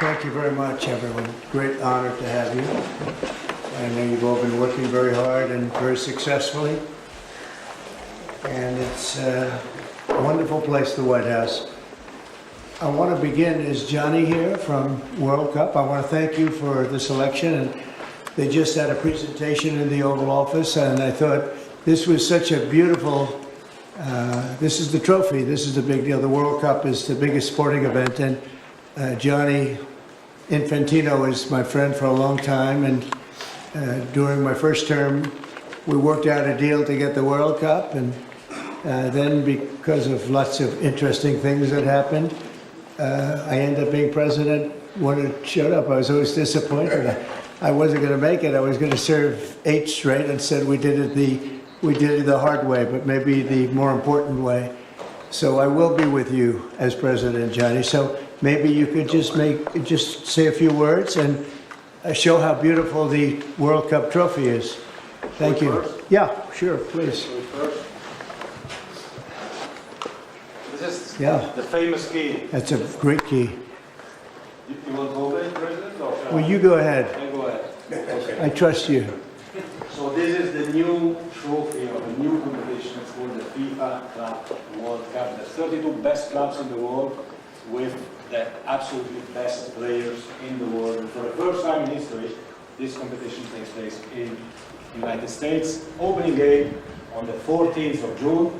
thank you very much, everyone. Great honor to have you. I know you've all been working very hard and very successfully. And it's a wonderful place, the White House. I want to begin, is Johnny here from World Cup? I want to thank you for the selection. And they just had a presentation in the Oval Office, and I thought this was such a beautiful, this is the trophy, this is the big deal. The World Cup is the biggest sporting event, and Gianni Infantino is my friend for a long time, and during my first term, we worked out a deal to get the World Cup, and then because of lots of interesting things that happened, I ended up being president. When it showed up, I was always disappointed. I wasn't going to make it. I was going to serve 8 straight, and said we did it the hard way, but maybe the more important way. So I will be with you as president, Johnny. So maybe you could just say a few words and show how beautiful the World Cup trophy is. Thank you. Yeah, sure, please. This is Yeah, the famous key. that's a great key. You want to open it, President? Or shall Well, you go ahead. I go ahead. Okay. I trust you. So this is the new trophy of a new competition. It's called the FIFA Club World Cup. The 32 best clubs in the world with the absolutely best players in the world. And for the first time in history, this competition takes place in the United States. Opening game on the 14th of June,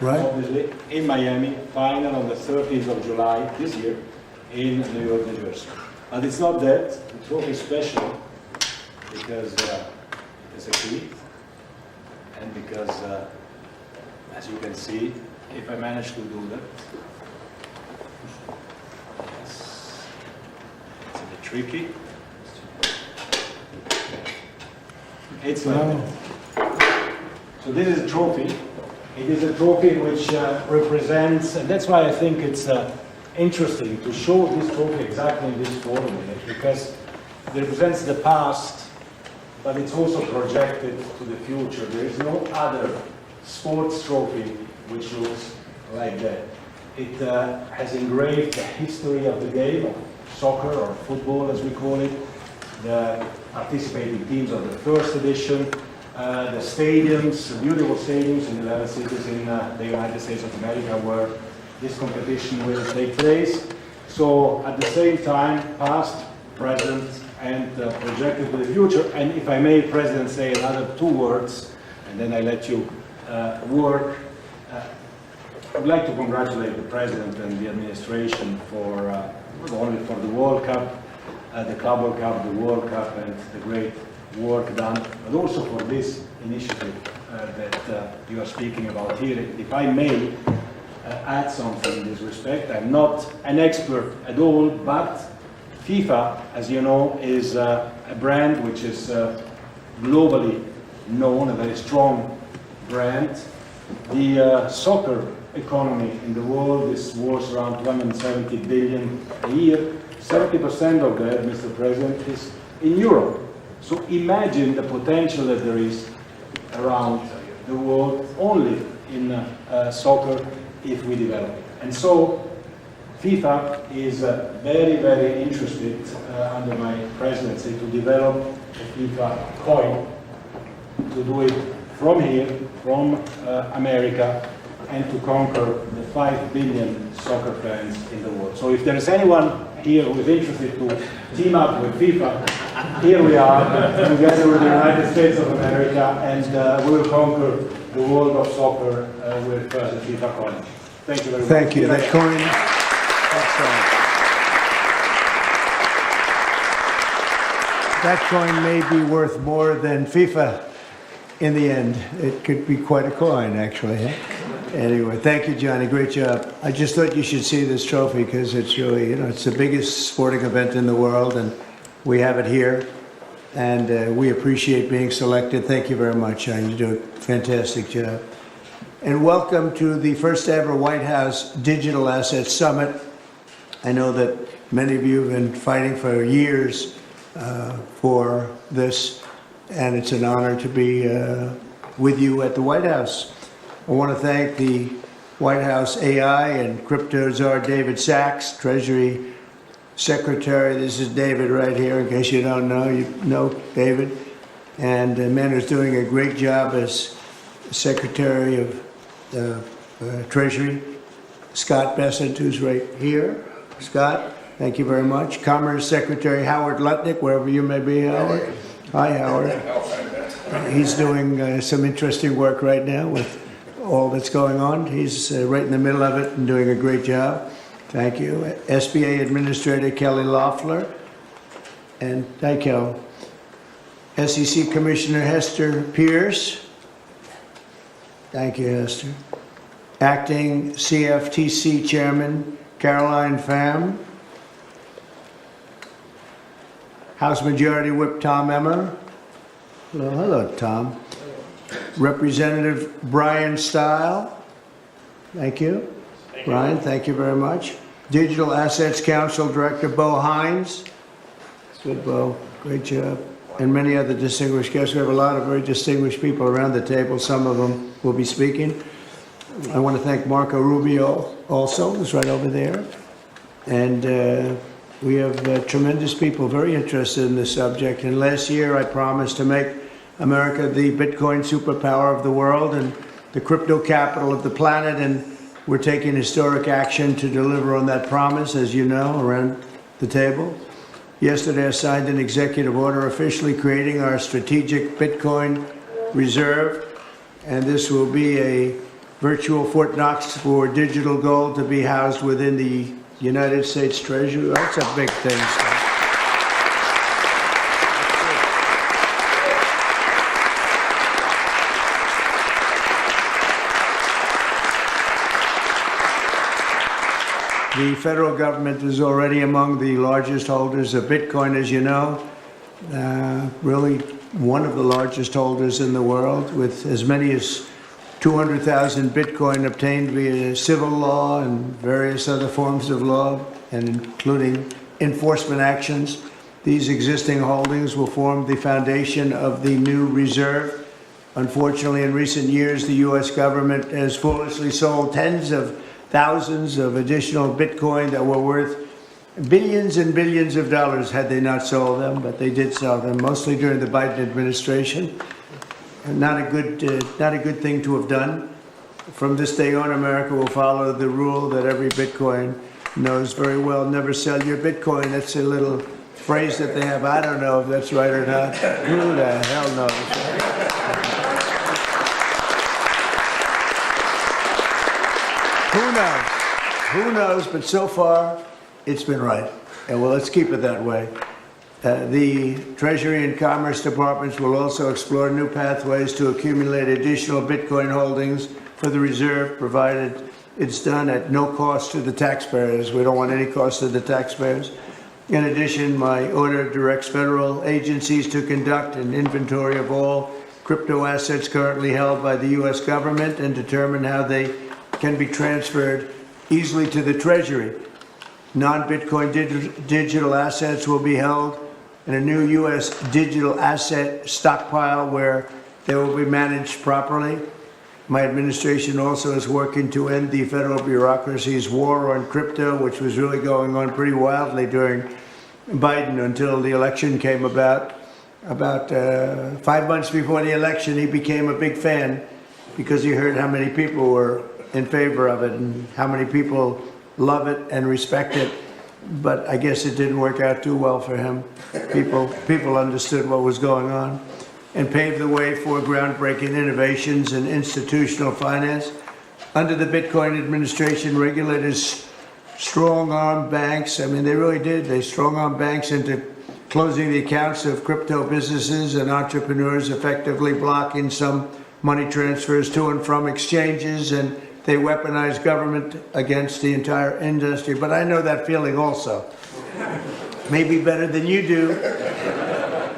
Right. obviously, in Miami. Final on the 13th of July this year in New York, New Jersey. But it's not that. The trophy is special because it's a key, and because, as you can see, if I manage to do that, yes, it's a bit tricky. It's like that. So this is a trophy. It is a trophy which represents, and that's why I think it's interesting to show this trophy exactly in this form, because it represents the past, but it's also projected to the future. There is no other sports trophy which looks like that. It has engraved the history of the game, of soccer or football as we call it, the participating teams of the first edition, the stadiums, the beautiful stadiums in 11 cities in the United States of America where this competition will take place. So at the same time, past, present, and projected to the future. And if I may, President, say another 2 words, and then I let you work. I'd like to congratulate the President and the administration for not only for the World Cup, the Club World Cup, the World Cup, and the great work done, but also for this initiative that you are speaking about here. If I may add something in this respect, I'm not an expert at all, but FIFA, as you know, is a brand which is globally known, a very strong brand. The soccer economy in the world is worth around 270 billion a year. 70% of that, Mr. President, is in Europe. So imagine the potential that there is around the world only in soccer if we develop it. And so FIFA is very, very interested under my presidency to develop a FIFA coin, to do it from here, from America, and to conquer the 5 billion soccer fans in the world. So if there is anyone here who is interested to team up with FIFA, here we are, together with the United States of America, and we will conquer the world of soccer with the FIFA coin. Thank you very much. Thank you. That coin, that coin may be worth more than FIFA in the end. It could be quite a coin, actually. Anyway, thank you, Johnny. Great job. I just thought you should see this trophy because it's really, you know, it's the biggest sporting event in the world, and we have it here. And we appreciate being selected. Thank you very much, Johnny. You do a fantastic job. And welcome to the first ever White House Digital Assets Summit. I know that many of you have been fighting for years for this, and it's an honor to be with you at the White House. I want to thank the White House AI and crypto czar David Sachs, Treasury secretary. This is David right here, in case you don't know. You know David. And the man who's doing a great job as Secretary of Treasury, Scott Bessent, who's right here. Scott, thank you very much. Commerce Secretary Howard Lutnick, wherever you may be, Howard. Hi, Howard. He's doing some interesting work right now with all that's going on. He's right in the middle of it and doing a great job. Thank you. SBA Administrator Kelly Loeffler. And thank you. SEC Commissioner Hester Pierce. Thank you, Hester. Acting CFTC Chairman Caroline Pham. House Majority Whip Tom Emmer. Well, hello, Tom. Representative Brian Stile. Thank you. Brian, thank you very much. Digital Assets Council Director Bo Hines. Good, Bo. Great job. And many other distinguished guests. We have a lot of very distinguished people around the table. Some of them will be speaking. I want to thank Marco Rubio also, who's right over there. And we have tremendous people very interested in this subject. And last year I promised to make America the Bitcoin superpower of the world and the crypto capital of the planet. And we're taking historic action to deliver on that promise, as you know, around the table. Yesterday, I signed an executive order officially creating our strategic Bitcoin reserve, and this will be a virtual Fort Knox for digital gold to be housed within the United States Treasury. That's a big thing, Scott. The federal government is already among the largest holders of Bitcoin, as you know. Really one of the largest holders in the world, with as many as 200,000 Bitcoin obtained via civil law and various other forms of law, and including enforcement actions. These existing holdings will form the foundation of the new reserve. Unfortunately, in recent years, the U.S. government has foolishly sold tens of thousands of additional Bitcoin that were worth billions and billions of dollars had they not sold them, but they did sell them, mostly during the Biden administration. And not a good thing to have done. From this day on, America will follow the rule that every Bitcoin knows very well: never sell your Bitcoin. That's a little phrase that they have. I don't know if that's right or not. Who the hell knows? Who knows? Who knows? But so far, it's been right. And well, let's keep it that way. The Treasury and Commerce Departments will also explore new pathways to accumulate additional Bitcoin holdings for the reserve, provided it's done at no cost to the taxpayers. We don't want any cost to the taxpayers. In addition, my order directs federal agencies to conduct an inventory of all crypto assets currently held by the U.S. government and determine how they can be transferred easily to the Treasury. Non-Bitcoin digital assets will be held in a new U.S. digital asset stockpile where they will be managed properly. My administration also is working to end the federal bureaucracy's war on crypto, which was really going on pretty wildly during Biden until the election came about. About 5 months before the election, he became a big fan because he heard how many people were in favor of it and how many people love it and respect it. But I guess it didn't work out too well for him. People understood what was going on and paved the way for groundbreaking innovations in institutional finance. Under the Bitcoin administration, regulators strong-armed banks. I mean, they really did. They strong-armed banks into closing the accounts of crypto businesses and entrepreneurs, effectively blocking some money transfers to and from exchanges, and they weaponized government against the entire industry. But I know that feeling also. Maybe better than you do.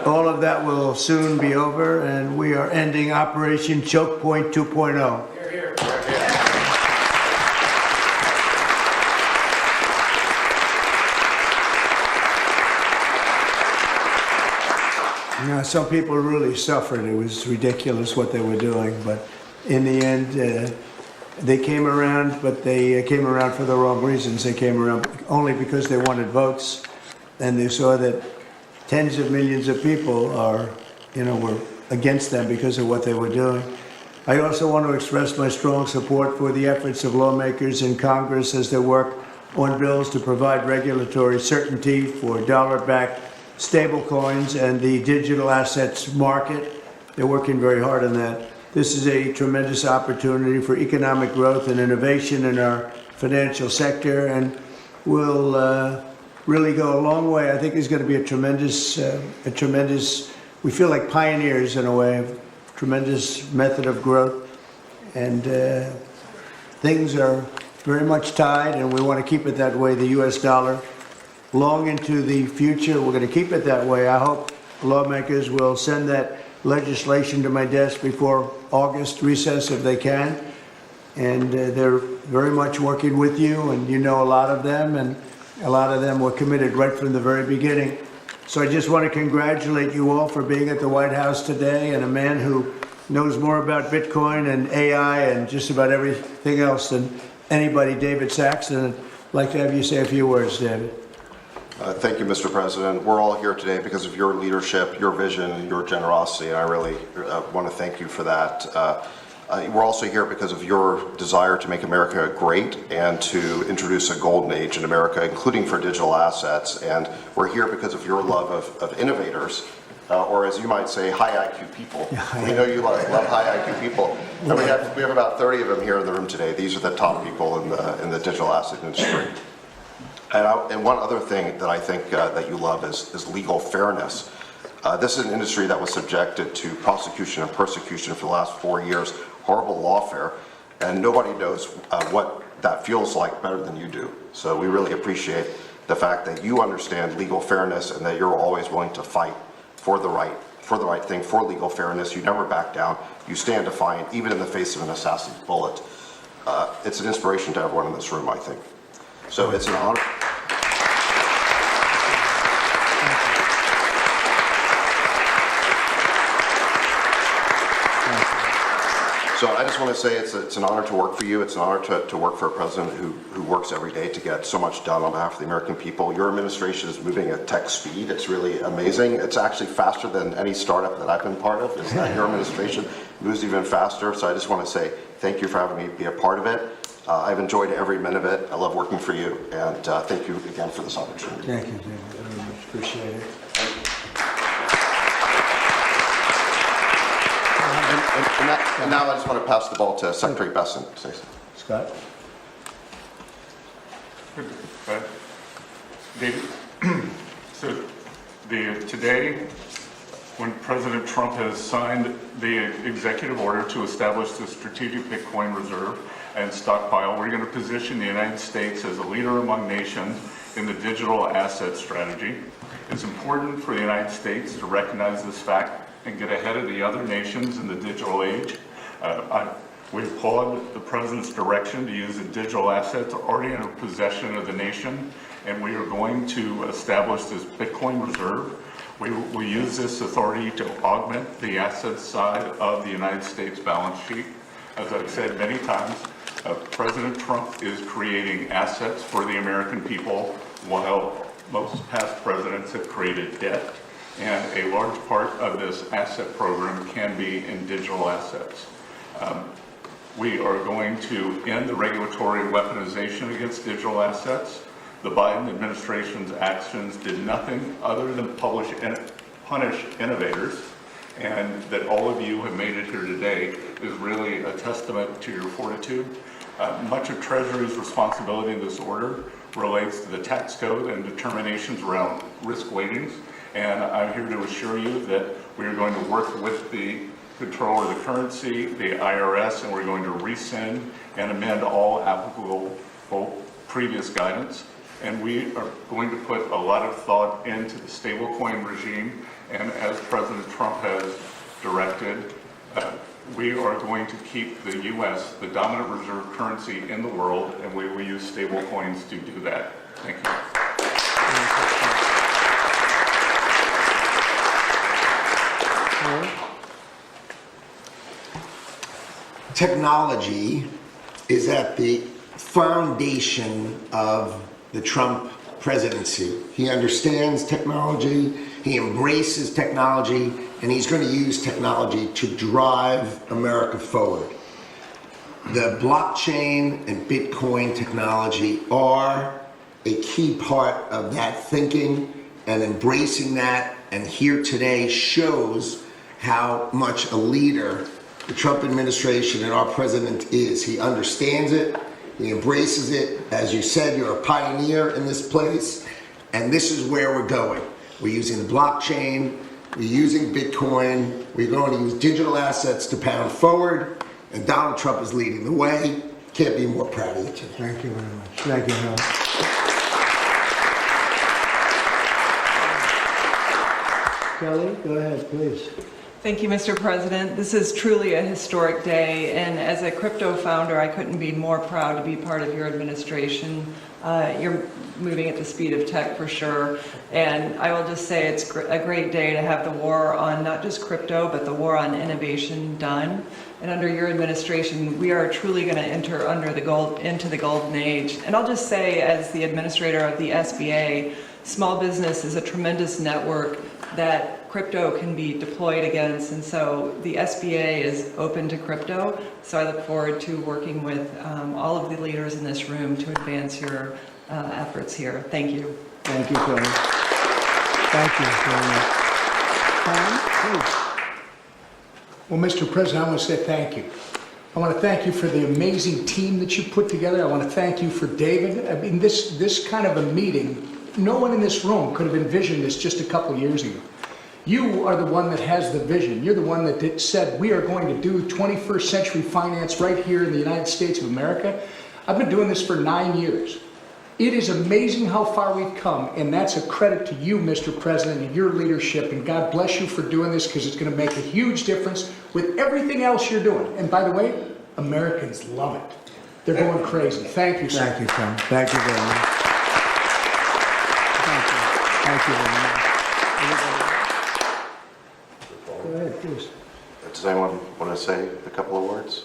All of that will soon be over, and we are ending Operation Choke Point 2.0. You know, some people really suffered. It was ridiculous what they were doing, but in the end, they came around, but they came around for the wrong reasons. They came around only because they wanted votes. and they saw that tens of millions of people were against them because of what they were doing. I also want to express my strong support for the efforts of lawmakers in Congress as they work on bills to provide regulatory certainty for dollar-backed stablecoins and the digital assets market. They're working very hard on that. This is a tremendous opportunity for economic growth and innovation in our financial sector, and will really go a long way. I think there's going to be a tremendous, we feel like pioneers in a way, of tremendous method of growth, and things are very much tied, and we want to keep it that way, the US dollar, long into the future. We're going to keep it that way. I hope lawmakers will send that legislation to my desk before August recess if they can, and they're very much working with you, and you know a lot of them, and a lot of them were committed right from the very beginning. So I just want to congratulate you all for being at the White House today, and a man who knows more about Bitcoin and AI and just about everything else than anybody, David Saxon. I'd like to have you say a few words, David. Thank you, Mr. President. We're all here today because of your leadership, your vision, and your generosity, and I really want to thank you for that. We're also here because of your desire to make America great and to introduce a golden age in America, including for digital assets. And we're here because of your love of innovators, or as you might say, high IQ people. We know you love high IQ people. And we have about 30 of them here in the room today. These are the top people in the digital asset industry. And one other thing that I think that you love is legal fairness. This is an industry that was subjected to prosecution and persecution for the last 4 years, horrible lawfare, and nobody knows what that feels like better than you do. So we really appreciate the fact that you understand legal fairness and that you're always willing to fight for the right thing, for legal fairness. You never back down. You stand defiant, even in the face of an assassin's bullet. It's an inspiration to everyone in this room, I think. So it's an honor. So I just want to say it's an honor to work for you. It's an honor to work for a president who works every day to get so much done on behalf of the American people. Your administration is moving at tech speed. It's really amazing. It's actually faster than any startup that I've been part of. Is that your administration moves even faster. So I just want to say thank you for having me be a part of it. I've enjoyed every minute of it. I love working for you, and thank you again for this opportunity. Thank you, David. Very much appreciate it. And now I just want to pass the ball to Secretary Besson. Scott? David, so today, when President Trump has signed the executive order to establish the strategic Bitcoin reserve and stockpile, we're going to position the United States as a leader among nations in the digital asset strategy. It's important for the United States to recognize this fact and get ahead of the other nations in the digital age. We applaud the President's direction to use the digital assets already in possession of the nation, and we are going to establish this Bitcoin reserve. We will use this authority to augment the asset side of the United States balance sheet. As I've said many times, President Trump is creating assets for the American people, while most past presidents have created debt. And a large part of this asset program can be in digital assets. We are going to end the regulatory weaponization against digital assets. The Biden administration's actions did nothing other than punish innovators, and that all of you have made it here today is really a testament to your fortitude. Much of Treasury's responsibility in this order relates to the tax code and determinations around risk weightings. And I'm here to assure you that we are going to work with the Controller of the Currency, the IRS, and we're going to rescind and amend all applicable previous guidance. And we are going to put a lot of thought into the stablecoin regime. And as President Trump has directed, we are going to keep the U.S. the dominant reserve currency in the world, and we will use stablecoins to do that. Thank you. Technology is at the foundation of the Trump presidency. He understands technology, he embraces technology, and he's going to use technology to drive America forward. The blockchain and Bitcoin technology are a key part of that thinking and embracing that, and here today shows how much a leader the Trump administration and our president is. He understands it, he embraces it. As you said, you're a pioneer in this place, and this is where we're going. We're using the blockchain, we're using Bitcoin, we're going to use digital assets to pound forward, and Donald Trump is leading the way. Can't be more proud of you today. Thank you very much. Thank you, Hal. Kelly, go ahead, please. Thank you, Mr. President. This is truly a historic day, and as a crypto founder, I couldn't be more proud to be part of your administration. You're moving at the speed of tech for sure, and I will just say it's a great day to have the war on not just crypto, but the war on innovation done. And under your administration, we are truly going to enter into the golden age. And I'll just say, as the administrator of the SBA, small business is a tremendous network that crypto can be deployed against, and so the SBA is open to crypto. So I look forward to working with all of the leaders in this room to advance your efforts here. Thank you. Thank you, Kelly. Thank you very much. Tom, please. Well, Mr. President, I want to say thank you. I want to thank you for the amazing team that you put together. I want to thank you for David. I mean, this kind of a meeting, no one in this room could have envisioned this just a couple years ago. You are the one that has the vision. You're the one that said we are going to do 21st century finance right here in the United States of America. I've been doing this for 9 years. It is amazing how far we've come, and that's a credit to you, Mr. President, and your leadership, and God bless you for doing this, because it's going to make a huge difference with everything else you're doing. And by the way, Americans love it. They're going crazy. Thank you, sir. Thank you, Tom. Thank you very much. Thank you. Thank you very much. Go ahead, please. Does anyone want to say a couple of words?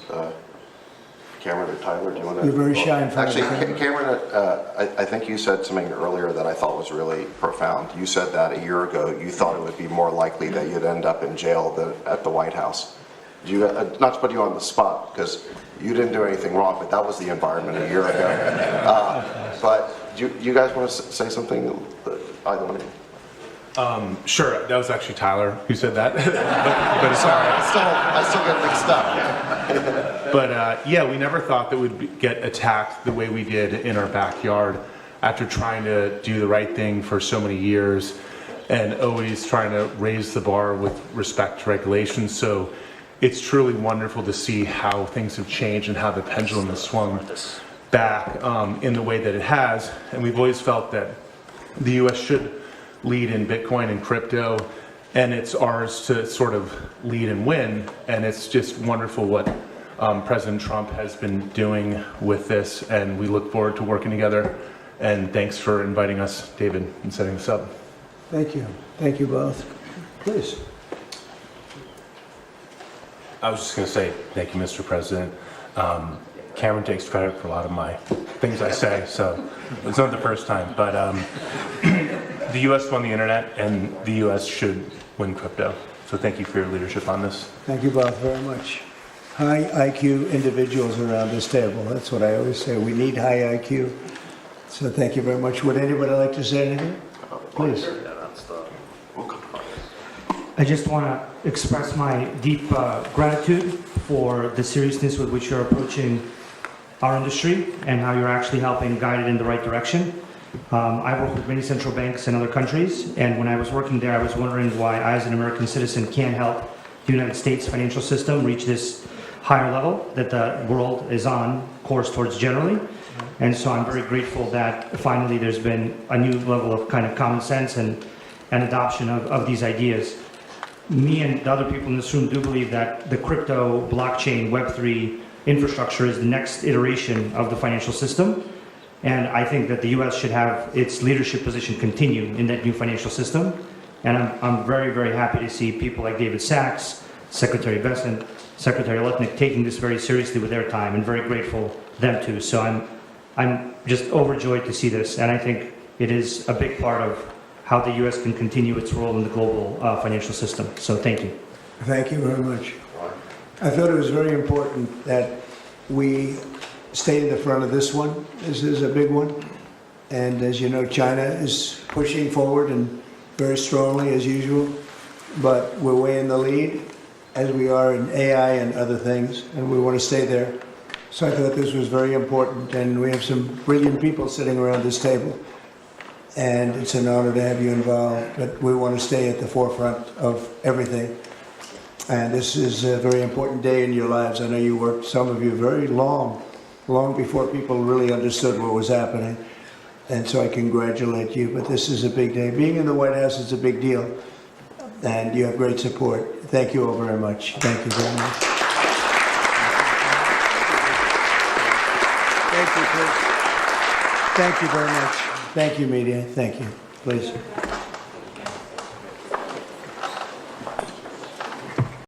Cameron or Tyler, do you want to? You're very shy in front of the Actually, camera. Cameron, I think you said something earlier that I thought was really profound. You said that a year ago you thought it would be more likely that you'd end up in jail than at the White House. Not to put you on the spot, because you didn't do anything wrong, but that was the environment a year ago. But do you guys want to say something, either one of you? Sure, that was actually Tyler who said that. but Sorry, I still get mixed up. But yeah, we never thought that we'd get attacked the way we did in our backyard after trying to do the right thing for so many years and always trying to raise the bar with respect to regulations. So it's truly wonderful to see how things have changed and how the pendulum has swung back in the way that it has. And we've always felt that the U.S. should lead in Bitcoin and crypto, and it's ours to sort of lead and win. And it's just wonderful what President Trump has been doing with this, and we look forward to working together. And thanks for inviting us, David, and setting this up. Thank you. Thank you both. Please. I was just going to say thank you, Mr. President. Cameron takes credit for a lot of my things I say, so it's not the first time. But the U.S. won the internet, and the U.S. should win crypto. So thank you for your leadership on this. Thank you both very much. High IQ individuals around this table. That's what I always say. We need high IQ. So thank you very much. Would anybody like to say anything? Please. I just want to express my deep gratitude for the seriousness with which you're approaching our industry and how you're actually helping guide it in the right direction. I work with many central banks in other countries, and when I was working there, I was wondering why I, as an American citizen, can't help the United States financial system reach this higher level that the world is on course towards generally. And so I'm very grateful that finally there's been a new level of kind of common sense and adoption of these ideas. Me and the other people in this room do believe that the crypto, blockchain, Web3 infrastructure is the next iteration of the financial system. And I think that the U.S. should have its leadership position continue in that new financial system. And I'm very, very happy to see people like David Sachs, Secretary Bessent, Secretary Lutnick taking this very seriously with their time, and very grateful them too. So I'm just overjoyed to see this. And I think it is a big part of how the U.S. can continue its role in the global financial system. So thank you. Thank you very much. I thought it was very important that we stay in the front of this one. This is a big one. And as you know, China is pushing forward and very strongly as usual. But we're way in the lead, as we are in AI and other things, and we want to stay there. So I thought this was very important, and we have some brilliant people sitting around this table. And it's an honor to have you involved, but we want to stay at the forefront of everything. And this is a very important day in your lives. I know you worked, some of you, very long before people really understood what was happening. And so I congratulate you, but this is a big day. Being in the White House is a big deal, and you have great support. Thank you all very much. Thank you very much. Thank you, Chris. Thank you very much. Thank you, media. Thank you. Please.